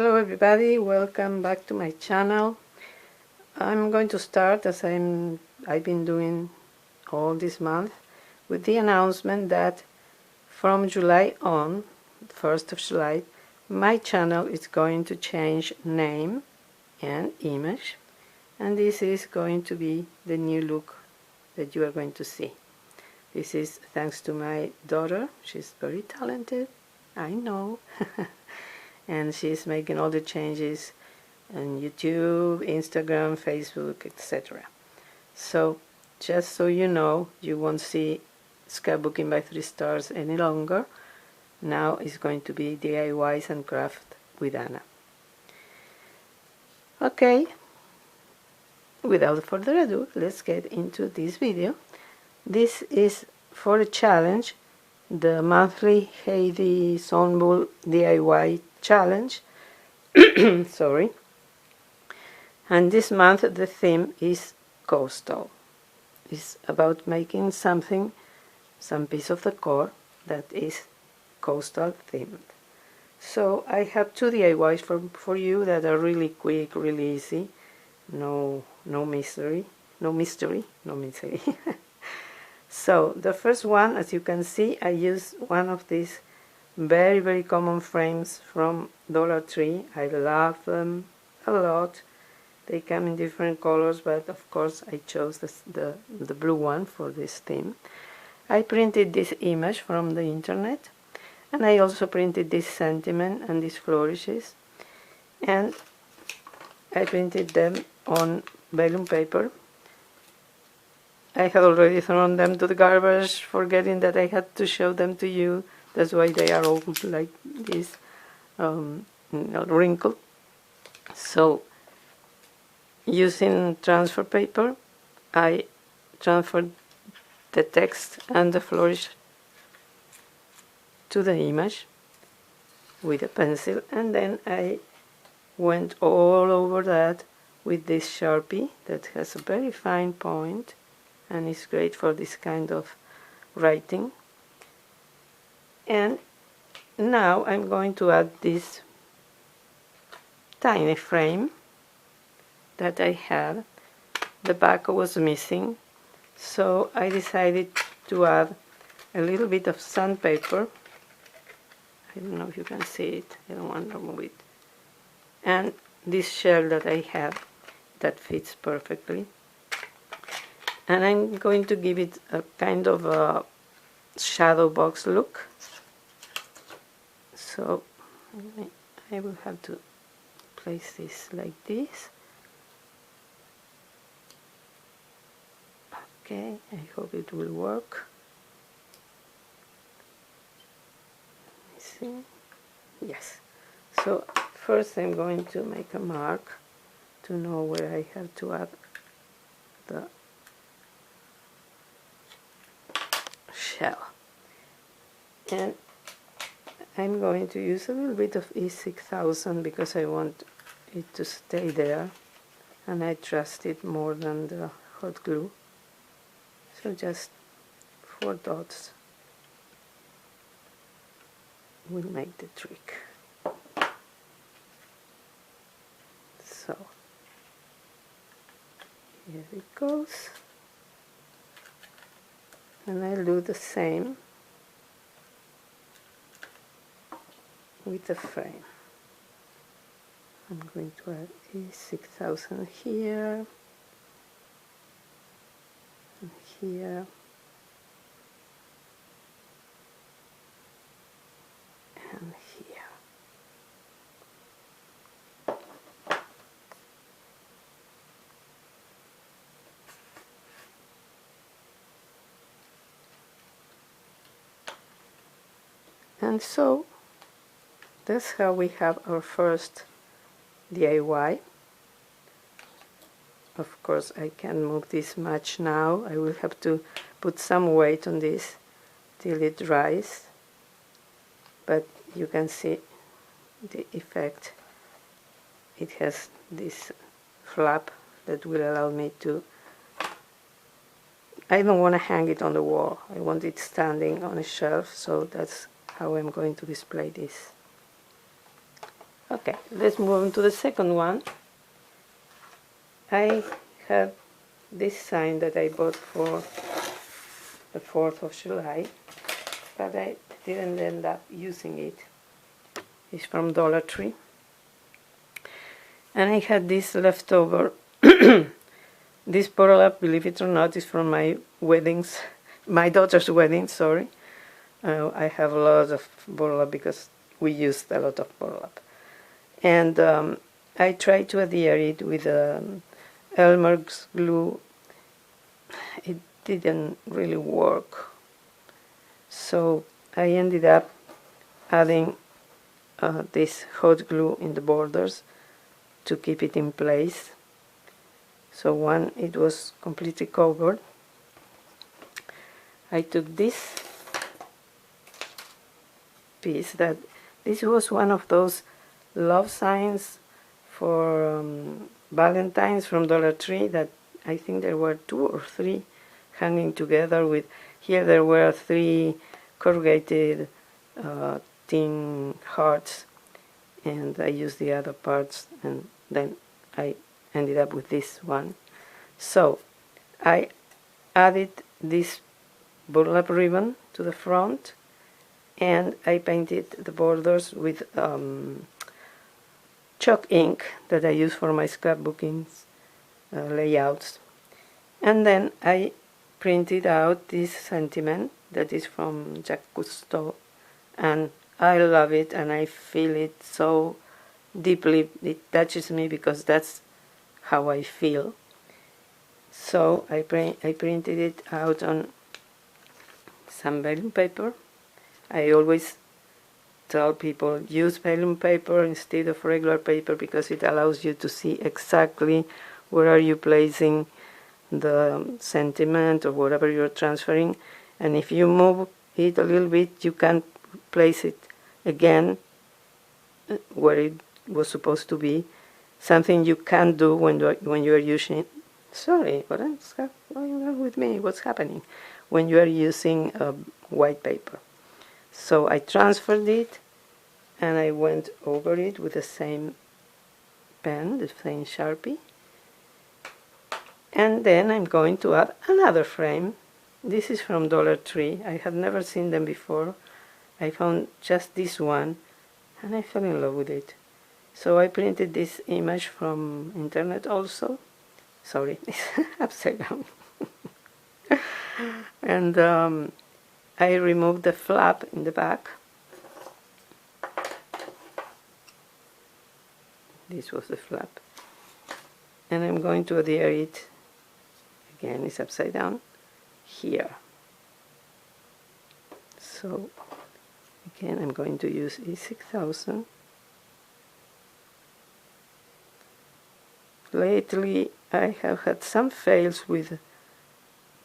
Hello everybody, welcome back to my channel. I'm going to start, as I've been doing all this month, with the announcement that from July on, 1st of July, my channel is going to change name and image, and this is going to be the new look that you are going to see. This is thanks to my daughter. She's very talented, I know. And she's making all the changes on YouTube, Instagram, Facebook, etc. So just so you know, you won't see scrapbooking by 3 stars any longer. Now it's going to be DIYs and craft with Anna. Okay, without further ado, let's get into this video. This is for a challenge, the monthly Heidi Sonboul DIY challenge. Sorry. And this month the theme is coastal. It's about making something, some piece of decor that is coastal themed. So I have 2 DIYs for you that are really quick, really easy. No mystery. So the first one, as you can see, I use one of these very common frames from Dollar Tree. I love them a lot. They come in different colors, but of course I chose the blue one for this theme. I printed this image from the internet, and I also printed this sentiment and these flourishes, and I printed them on vellum paper. I had already thrown them to the garbage, forgetting that I had to show them to you. That's why they are all like this, wrinkled. So, using transfer paper, I transferred the text and the flourish to the image with a pencil, and then I went all over that with this Sharpie that has a very fine point and is great for this kind of writing. And now I'm going to add this tiny frame that I had. The back was missing, so I decided to add a little bit of sandpaper. I don't know if you can see it, I don't want to move it. And this shell that I have that fits perfectly. And I'm going to give it a kind of a shadow box look. So I will have to place this like this. Okay, I hope it will work. Let me see. Yes. So first I'm going to make a mark to know where I have to add the shell. And I'm going to use a little bit of E6000 because I want it to stay there, and I trust it more than the hot glue. So just 4 dots will make the trick. So here it goes, and I'll do the same with the frame. I'm going to add E6000 here and here and here. And so that's how we have our first DIY. Of course I can't move this much now. I will have to put some weight on this till it dries. But you can see the effect. It has this flap that will allow me to... I don't want to hang it on the wall. I want it standing on a shelf, so that's how I'm going to display this. Okay, let's move on to the second one. I have this sign that I bought for the 4th of July, but I didn't end up using it. It's from Dollar Tree. And I had this leftover. This burlap, believe it or not, is from my weddings, my daughter's wedding, sorry. I have a lot of burlap because we used a lot of burlap. And I tried to adhere it with Elmer's glue. It didn't really work. So I ended up adding this hot glue in the borders to keep it in place. So when it was completely covered, I took this piece that this was one of those love signs for Valentine's from Dollar Tree that I think there were 2 or 3 hanging together with, here there were 3 corrugated tin hearts, and I used the other parts, and then I ended up with this one. So I added this burlap ribbon to the front, and I painted the borders with chalk ink that I use for my scrapbooking layouts. And then I printed out this sentiment that is from Jacques Cousteau, and I love it and I feel it so deeply. It touches me because that's how I feel. So I printed it out on some vellum paper. I always tell people use vellum paper instead of regular paper because it allows you to see exactly where are you placing the sentiment or whatever you're transferring, and if you move it a little bit you can place it again where it was supposed to be, something you can't do when you are using, sorry, what's going on with me, what's happening, when you are using white paper. So I transferred it and I went over it with the same pen, the same Sharpie. And then I'm going to add another frame. This is from Dollar Tree. I had never seen them before. I found just this one and I fell in love with it. So I printed this image from internet also. Sorry, it's upside down. And I removed the flap in the back. This was the flap. And I'm going to adhere it, again it's upside down, here. So again I'm going to use E6000. Lately I have had some fails with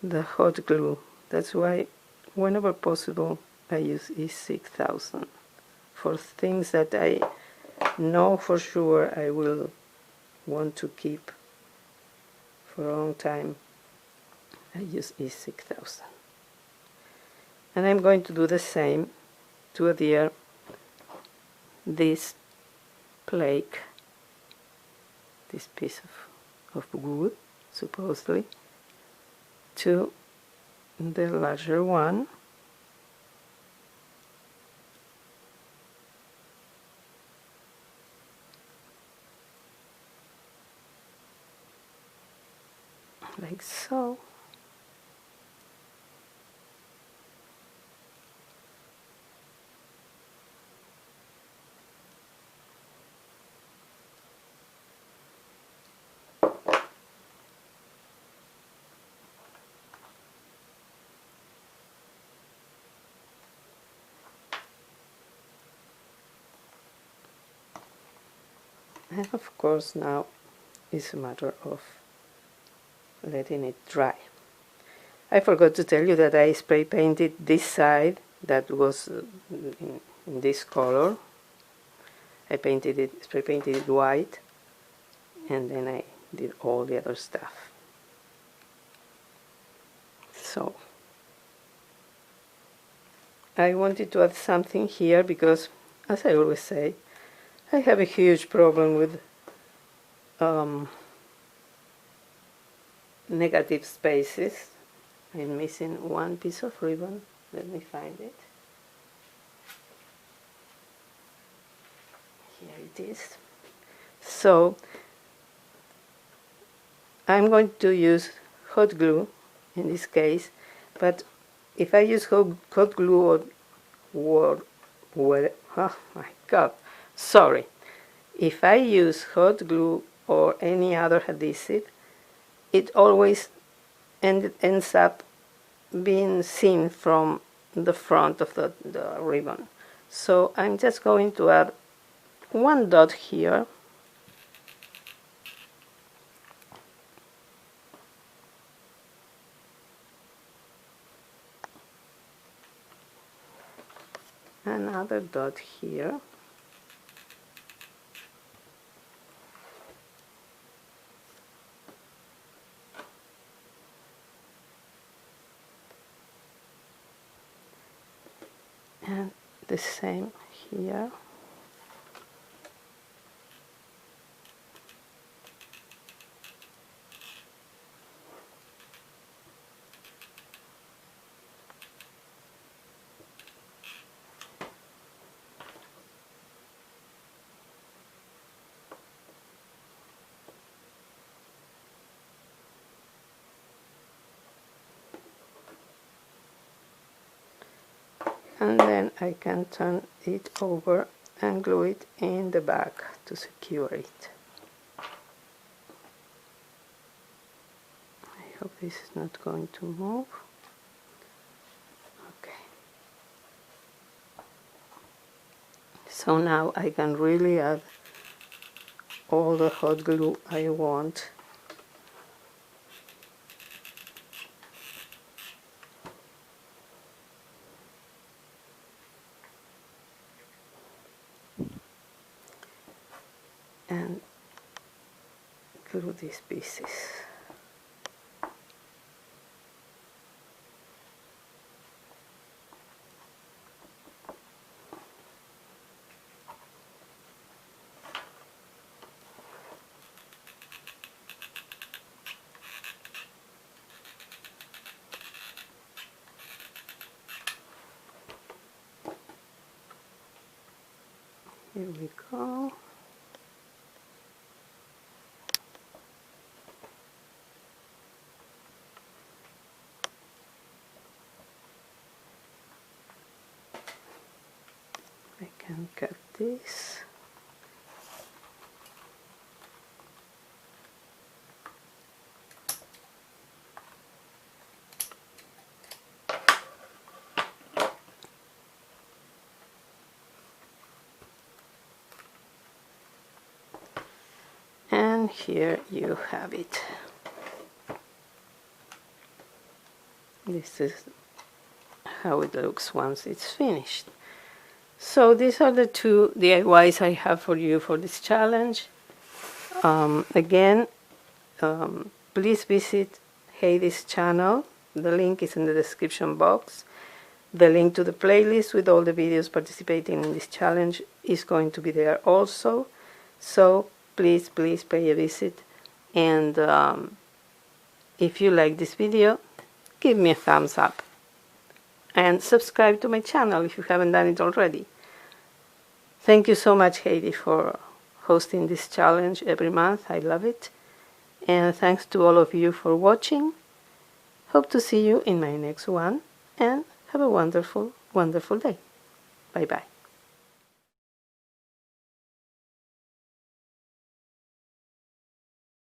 the hot glue. That's why whenever possible I use E6000 for things that I know for sure I will want to keep for a long time. I use E6000. And I'm going to do the same to adhere this plaque, this piece of wood, supposedly, to the larger one. Like so. And of course now it's a matter of letting it dry. I forgot to tell you that I spray painted this side that was in this color. I spray painted it white, and then I did all the other stuff. So I wanted to add something here because, as I always say, I have a huge problem with negative spaces. I'm missing one piece of ribbon. Let me find it. Here it is. So I'm going to use hot glue in this case, but if I use hot glue oh my god, sorry. If I use hot glue or any other adhesive, it always ends up being seen from the front of the ribbon. So I'm just going to add one dot here, another dot here, and the same here. And then I can turn it over and glue it in the back to secure it. I hope this is not going to move. Okay. So now I can really add all the hot glue I want. And glue these pieces. Here we go. I can cut this. And here you have it. This is how it looks once it's finished. So these are the two DIYs I have for you for this challenge. Again, please visit Heidi's channel. The link is in the description box. The link to the playlist with all the videos participating in this challenge is going to be there also. So please pay a visit, and if you like this video, give me a thumbs up and subscribe to my channel if you haven't done it already. Thank you so much, Heidi, for hosting this challenge every month. I love it. And thanks to all of you for watching. Hope to see you in my next one, and have a wonderful day. Bye bye.